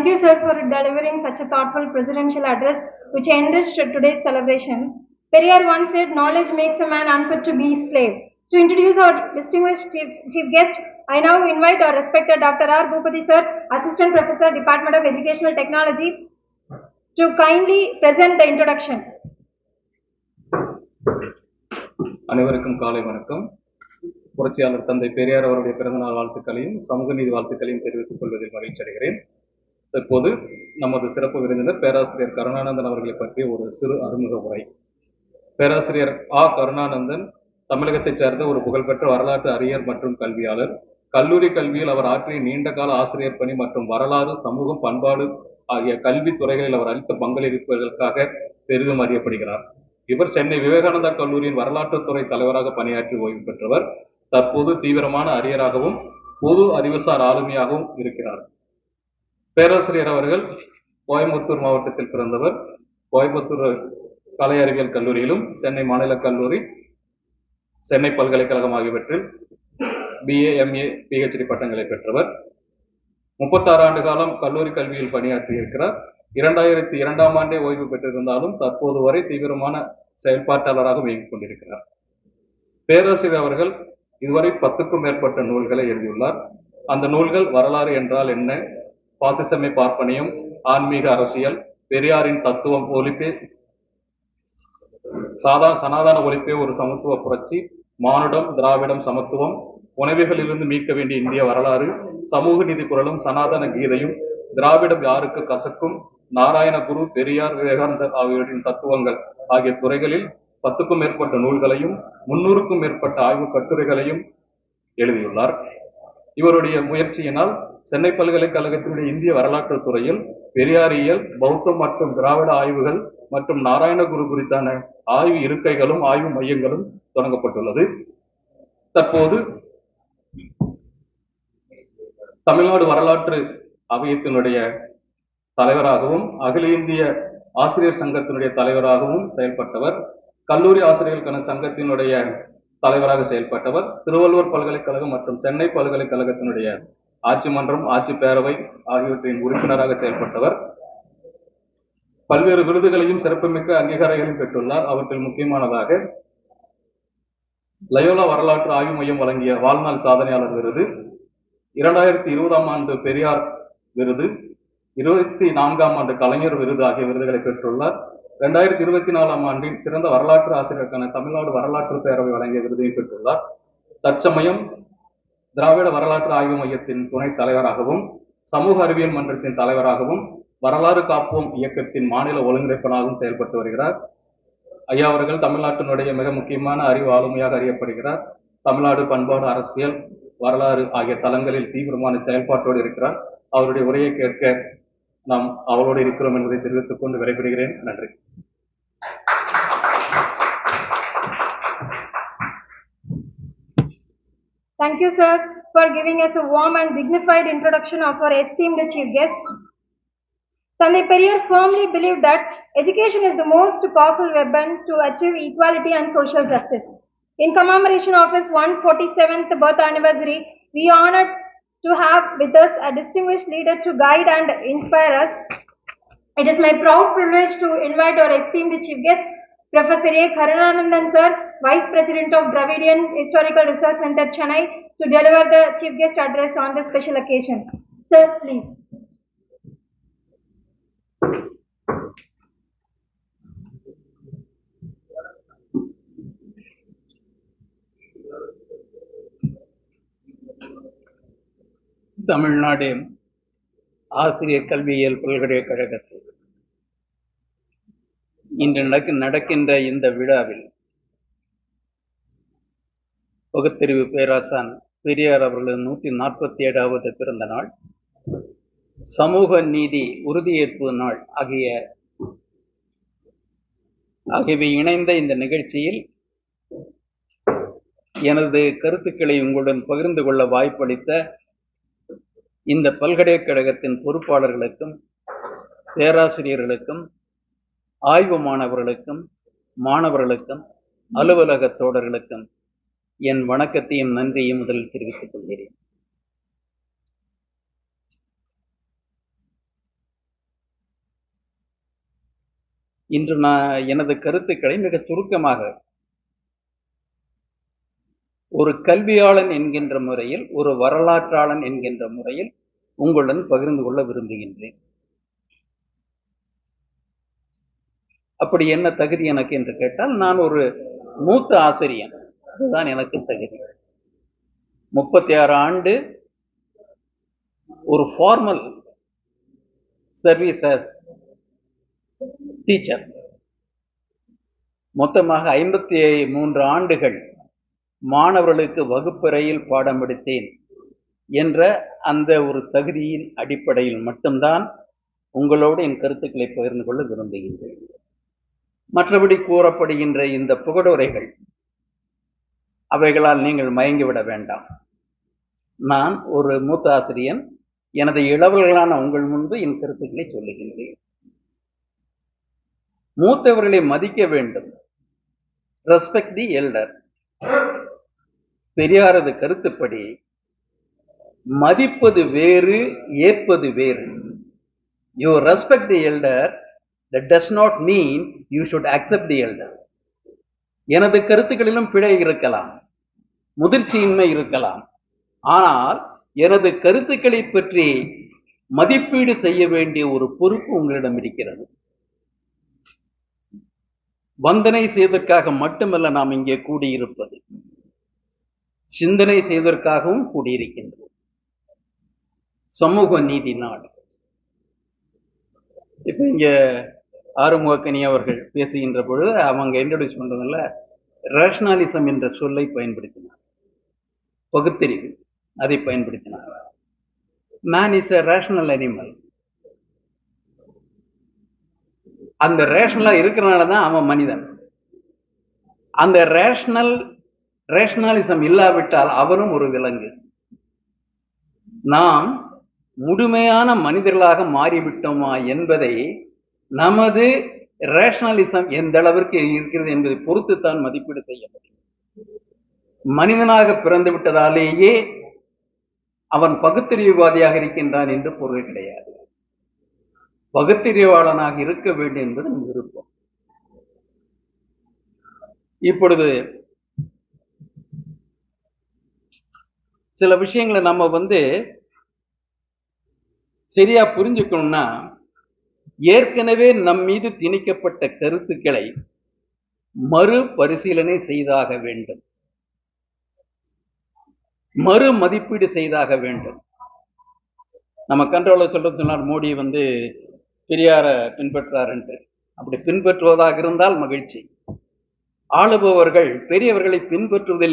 Thank you, sir, for delivering such a thoughtful presidential address which enriched today's celebration. Periyar once said, "Knowledge makes a man unfit to be a slave." To introduce our distinguished chief guest, I now invite our respected Dr. R. Bhupati, sir, Assistant Professor, Department of Educational Technology, to kindly present the introduction. அனைவருக்கும் காலை வணக்கம். புரட்சியாளர் தந்தை பெரியார் அவருடைய பிறந்தநாள் வாழ்த்துக்களையும் சமூக நீதி வாழ்த்துக்களையும் தெரிவித்துக் கொள்வதில் மகிழ்ச்சி அடைகிறேன். தற்போது நமது சிறப்பு விருந்தினர் பேராசிரியர் கருணானந்தன் அவர்களை பற்றிய ஒரு சிறு அறிமுக உரை. பேராசிரியர் ஆ. கருணானந்தன் தமிழகத்தைச் சேர்ந்த ஒரு புகழ்பெற்ற வரலாற்று அறிஞர் மற்றும் கல்வியாளர். கல்லூரி கல்வியில் அவர் ஆற்றிய நீண்டகால ஆசிரியர் பணி மற்றும் வரலாறு, சமூகம், பண்பாடு ஆகிய கல்வி துறைகளில் அவர் அளித்த பங்களிப்புகளுக்காக பெரிதும் அறியப்படுகிறார். இவர் சென்னை விவேகானந்தா கல்லூரியின் வரலாற்றுத்துறை தலைவராக பணியாற்றி ஓய்வு பெற்றவர். தற்போது தீவிரமான அறிஞராகவும் பொது அறிவுசார் ஆளுமையாகவும் இருக்கிறார். பேராசிரியர் அவர்கள் கோயம்புத்தூர் மாவட்டத்தில் பிறந்தவர். கோயம்புத்தூர் கலை அறிவியல் கல்லூரியிலும் சென்னை மாநில கல்லூரி, சென்னை பல்கலைக்கழகம் ஆகியவற்றில் BA, MA, PhD பட்டங்களை பெற்றவர். 36 ஆண்டு காலம் கல்லூரி கல்வியில் பணியாற்றியிருக்கிறார். 2002ஆம் ஆண்டே ஓய்வு பெற்றிருந்தாலும் தற்போது வரை தீவிரமான செயல்பாட்டாளராக இயங்கிக் கொண்டிருக்கிறார். பேராசிரியர் அவர்கள் இதுவரை 10க்கும் மேற்பட்ட நூல்களை எழுதியுள்ளார். அந்த நூல்கள் வரலாறு என்றால் என்ன, பாசிசமே பார்ப்பனியம், ஆன்மீக அரசியல், பெரியாரின் தத்துவம், ஒலிப்பே சனாதன ஒலிப்பே ஒரு சமத்துவ புரட்சி, மானுடம், திராவிடம், சமத்துவம், உணவுகளிலிருந்து மீட்க வேண்டிய இந்திய வரலாறு, சமூக நீதி குரலும், சனாதன கீதையும், திராவிடம் யாருக்கு கசக்கும், நாராயண குரு, பெரியார், விவேகானந்தர் ஆகியோரின் தத்துவங்கள் ஆகிய துறைகளில் 10க்கும் மேற்பட்ட நூல்களையும் 300க்கும் மேற்பட்ட ஆய்வு கட்டுரைகளையும் எழுதியுள்ளார். இவருடைய முயற்சியினால் சென்னை பல்கலைக்கழகத்தினுடைய இந்திய வரலாற்று துறையில் பெரியாரியல், பௌத்தம் மற்றும் திராவிட ஆய்வுகள் மற்றும் நாராயண குரு குறித்தான ஆய்வு இருக்கைகளும் ஆய்வு மையங்களும் தொடங்கப்பட்டுள்ளது. தற்போது தமிழ்நாடு வரலாற்று அவையத்தினுடைய தலைவராகவும் அகில இந்திய ஆசிரியர் சங்கத்தினுடைய தலைவராகவும் செயல்பட்டவர். கல்லூரி ஆசிரியர்களுக்கான சங்கத்தினுடைய தலைவராக செயல்பட்டவர். திருவள்ளுவர் பல்கலைக்கழகம் மற்றும் சென்னை பல்கலைக்கழகத்தினுடைய ஆட்சி மன்றம், ஆட்சி பேரவை ஆகியவற்றின் உறுப்பினராக செயல்பட்டவர். பல்வேறு விருதுகளையும் சிறப்புமிக்க அங்கீகாரங்களையும் பெற்றுள்ளார். அவற்றில் முக்கியமானதாக லயோலா வரலாற்று ஆய்வு மையம் வழங்கிய வாழ்நாள் சாதனையாளர் விருது, 2020ஆம் ஆண்டு பெரியார் விருது, 24ஆம் ஆண்டு கலைஞர் விருது ஆகிய விருதுகளை பெற்றுள்ளார். 2024ஆம் ஆண்டின் சிறந்த வரலாற்று ஆசிரியருக்கான தமிழ்நாடு வரலாற்று பேரவை வழங்கிய விருதையும் பெற்றுள்ளார். தற்சமயம் திராவிட வரலாற்று ஆய்வு மையத்தின் துணைத் தலைவராகவும், சமூக அறிவியல் மன்றத்தின் தலைவராகவும், வரலாறு காப்போம் இயக்கத்தின் மாநில ஒருங்கிணைப்பாளராகவும் செயல்பட்டு வருகிறார். ஐயா அவர்கள் தமிழ்நாட்டினுடைய மிக முக்கியமான அறிவு ஆளுமையாக அறியப்படுகிறார். தமிழ்நாடு பண்பாடு, அரசியல், வரலாறு ஆகிய தளங்களில் தீவிரமான செயல்பாட்டோடு இருக்கிறார். அவருடைய உரையை கேட்க நாம் அவளோடு இருக்கிறோம் என்பதை தெரிவித்துக் கொண்டு விடைபெறுகிறேன். நன்றி. Thank you, sir, for giving us a warm and dignified introduction of our esteemed chief guest. Thandai Periyar firmly believed that education is the most powerful weapon to achieve equality and social justice. In commemoration of his 147th birth anniversary, we are honored to have with us a distinguished leader to guide and inspire us. It is my proud privilege to invite our esteemed chief guest, Professor A. Karunanandan, sir, Vice President of Dravidian Historical Research Center, Chennai, to deliver the chief guest address on this special occasion. Sir, please. Tamil Nadu ஆசிரியர் கல்வியியல் பல்கலைக்கழகத்தில் இன்று நடக்கின்ற இந்த விழாவில் பகுத்தறிவு பேராசான் பெரியார் அவர்களது 147வது பிறந்த நாள், சமூக நீதி உறுதியேற்பு நாள் ஆகியவை இணைந்த இந்த நிகழ்ச்சியில் எனது கருத்துக்களை உங்களுடன் பகிர்ந்து கொள்ள வாய்ப்பளித்த இந்த பல்கலைக்கழகத்தின் பொறுப்பாளர்களுக்கும், பேராசிரியர்களுக்கும், ஆய்வு மாணவர்களுக்கும், மாணவர்களுக்கும், அலுவலக தோழர்களுக்கும் என் வணக்கத்தையும் நன்றியையும் முதலில் தெரிவித்துக் கொள்கிறேன். இன்று நான் எனது கருத்துக்களை மிக சுருக்கமாக ஒரு கல்வியாளன் என்கின்ற முறையில், ஒரு வரலாற்றாளன் என்கின்ற முறையில் உங்களுடன் பகிர்ந்து கொள்ள விரும்புகின்றேன். அப்படி என்ன தகுதி எனக்கு என்று கேட்டால், நான் ஒரு மூத்த ஆசிரியன், அதுதான் எனக்கு தகுதி. 36 ஆண்டு ஒரு ஃபார்மல் சர்வீஸ் as டீச்சர், மொத்தமாக 53 ஆண்டுகள் மாணவர்களுக்கு வகுப்பறையில் பாடம் எடுத்தேன் என்ற அந்த ஒரு தகுதியின் அடிப்படையில் மட்டும்தான் உங்களோடு என் கருத்துக்களை பகிர்ந்து கொள்ள விரும்புகின்றேன். மற்றபடி கூறப்படுகின்ற இந்த புகழுரைகள், அவைகளால் நீங்கள் மயங்கிவிட வேண்டாம். நான் ஒரு மூத்த ஆசிரியன், எனது இளவல்களான உங்கள் முன்பு என் கருத்துக்களை சொல்லுகின்றேன். மூத்தவர்களை மதிக்க வேண்டும். ரெஸ்பெக்ட் தி எல்டர். பெரியாரது கருத்துப்படி மதிப்பது வேறு, ஏற்பது வேறு. You respect the elder, that does not mean you should accept the elder. எனது கருத்துக்களிலும் பிழை இருக்கலாம், முதிர்ச்சியின்மை இருக்கலாம். ஆனால் எனது கருத்துக்களை பற்றி மதிப்பீடு செய்ய வேண்டிய ஒரு பொறுப்பு உங்களிடம் இருக்கிறது. வந்தனை செய்வதற்காக மட்டுமல்ல நாம் இங்கே கூடியிருப்பது, சிந்தனை செய்வதற்காகவும் கூடியிருக்கின்றோம். சமூக நீதி நாடு. இப்ப இங்க ஆறுமுகக்கனி அவர்கள் பேசுகின்ற பொழுது அவங்க இன்ட்ரோடியூஸ் பண்றதுல ரேஷனாலிசம் என்ற சொல்லை பயன்படுத்தினார். பகுத்தறிவு, அதை பயன்படுத்தினார். Man is a rational animal. அந்த ரேஷனலா இருக்கிறனாலதான் அவன் மனிதன். அந்த ரேஷனாலிசம் இல்லாவிட்டால் அவரும் ஒரு விலங்கு. நாம் முழுமையான மனிதர்களாக மாறிவிட்டோமா என்பதை நமது ரேஷனலிசம் எந்த அளவிற்கு இருக்கிறது என்பதை பொறுத்துத்தான் மதிப்பீடு செய்ய முடியும். மனிதனாக பிறந்து விட்டதாலேயே அவன் பகுத்தறிவுவாதியாக இருக்கின்றான் என்று பொருள் கிடையாது. பகுத்தறிவாளனாக இருக்க வேண்டும் என்பது நம் விருப்பம். இப்பொழுது சில விஷயங்களை நம்ம சரியா புரிஞ்சுக்கணும்னா, ஏற்கனவே நம் மீது திணிக்கப்பட்ட கருத்துக்களை மறு பரிசீலனை செய்தாக வேண்டும், மறு மதிப்பீடு செய்தாக வேண்டும். நம்ம கண்ட்ரோலர் சொன்னார், மோடி பெரியார பின்பற்றார் என்று. அப்படி பின்பற்றுவதாக இருந்தால் மகிழ்ச்சி. ஆளுபவர்கள் பெரியவர்களை பின்பற்றுவதில்